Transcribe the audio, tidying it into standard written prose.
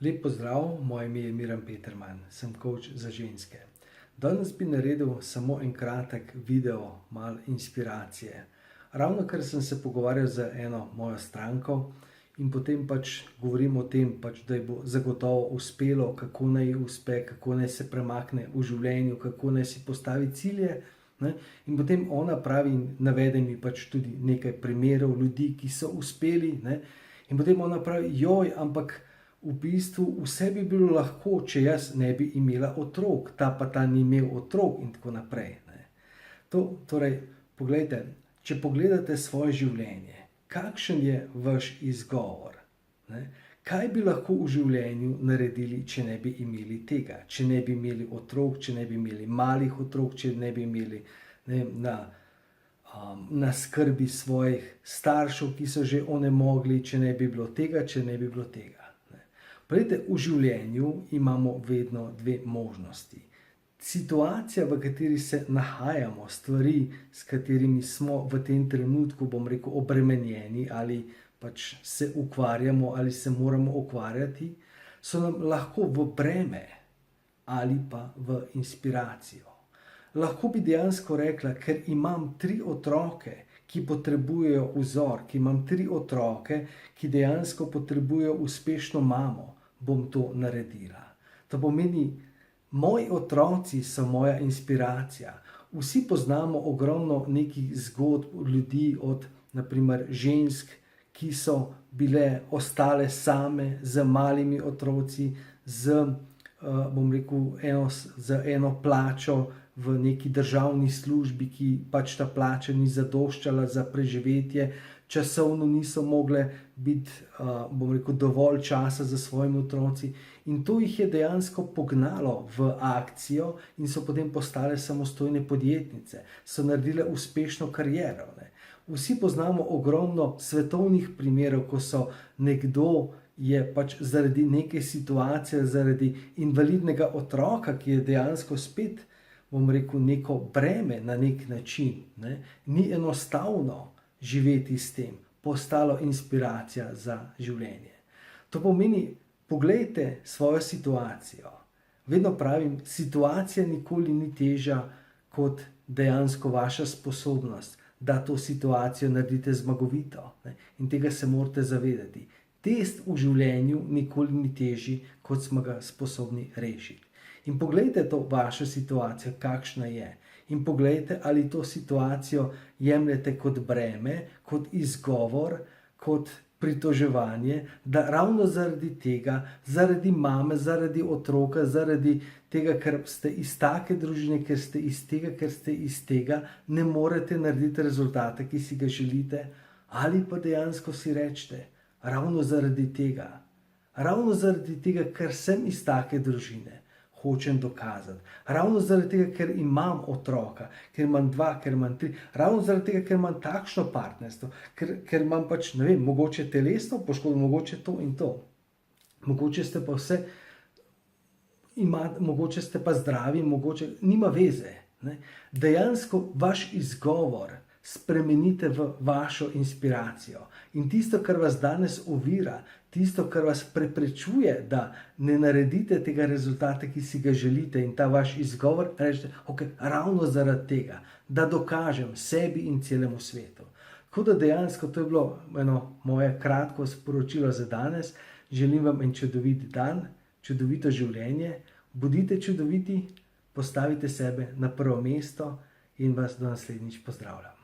Lep pozdrav, moje ime je Miran Peterman, sem coach za ženske. Danes bi naredil samo en kratek video, malo inspiracije. Ravnokar sem se pogovarjal z eno mojo stranko in potem govorim o tem, da ji bo zagotovo uspelo, kako naj ji uspe, kako naj se premakne v življenju, kako naj si postavi cilje. Ne? In potem ona pravi in navede mi tudi nekaj primerov ljudi, ki so uspeli. Ne? In potem ona pravi, ampak v bistvu vse bi bilo lahko, če jaz ne bi imela otrok, ta ni imel otrok in tako naprej. Ne. Torej, poglejte, če pogledate svoje življenje, kakšen je vaš izgovor? Ne? Kaj bi lahko v življenju naredili, če ne bi imeli tega? Če ne bi imeli otrok, če ne bi imeli malih otrok, če ne bi imeli na skrbi svojih staršev, ki so že onemogli, če ne bi bilo tega, če ne bi bilo tega. Poglejte, v življenju imamo vedno dve možnosti. Situacija, v kateri se nahajamo, stvari, s katerimi smo v tem trenutku, obremenjeni ali se ukvarjamo ali se moramo ukvarjati, so nam lahko v breme ali pa v inspiracijo. Lahko bi dejansko rekla, ker imam 3 otroke, ki potrebujejo vzor, ki imam 3 otroke, ki dejansko potrebujejo uspešno mamo, bom to naredila. To pomeni, moji otroci so moja inspiracija. Vsi poznamo ogromno nekih zgodb ljudi od, naprimer, žensk, ki so bile ostale same z malimi otroci, z eno plačo v neki državni službi, ki ta plača ni zadoščala za preživetje, časovno niso mogle biti, dovolj časa za svojimi otroci in to jih je dejansko pognalo v akcijo in so potem postale samostojne podjetnice, so naredile uspešno kariero. Ne. Vsi poznamo ogromno svetovnih primerov, ko so nekdo je zaradi neke situacije, zaradi invalidnega otroka, ki je dejansko spet, neko breme na nek način, ne, ni enostavno živeti s tem, postalo inspiracija za življenje. To pomeni, poglejte svojo situacijo. Vedno pravim, situacija nikoli ni težja kot dejansko vaša sposobnost, da to situacijo naredite zmagovito. Ne? In tega se morate zavedati. Test v življenju nikoli ni težji, kot smo ga sposobni rešiti. In poglejte to vašo situacijo, kakšna je. In poglejte, ali to situacijo jemljete kot breme, kot izgovor, kot pritoževanje, da ravno zaradi tega, zaradi mame, zaradi otroka, zaradi tega, ker ste iz take družine, ker ste iz tega, ne morete narediti rezultata, ki si ga želite, ali pa dejansko si rečete, ravno zaradi tega, ker sem iz take družine, hočem dokazati. Ravno zaradi tega, ker imam otroka, ker imam 2, ker imam 3, ravno zaradi tega, ker imam takšno partnerstvo, ker imam mogoče telesno poškodbo, mogoče to in to. Mogoče ste pa mogoče ste pa zdravi, mogoče nima veze. Ne? Dejansko vaš izgovor spremenite v vašo inspiracijo. In tisto, kar vas danes ovira, tisto, kar vas preprečuje, da ne naredite tega rezultata, ki si ga želite, in ta vaš izgovor, rečete, ravno zaradi tega, da dokažem sebi in celemu svetu. Tako da dejansko to je bilo eno moje kratko sporočilo za danes. Želim vam en čudovit dan, čudovito življenje. Bodite čudoviti, postavite sebe na prvo mesto in vas do naslednjič pozdravljam.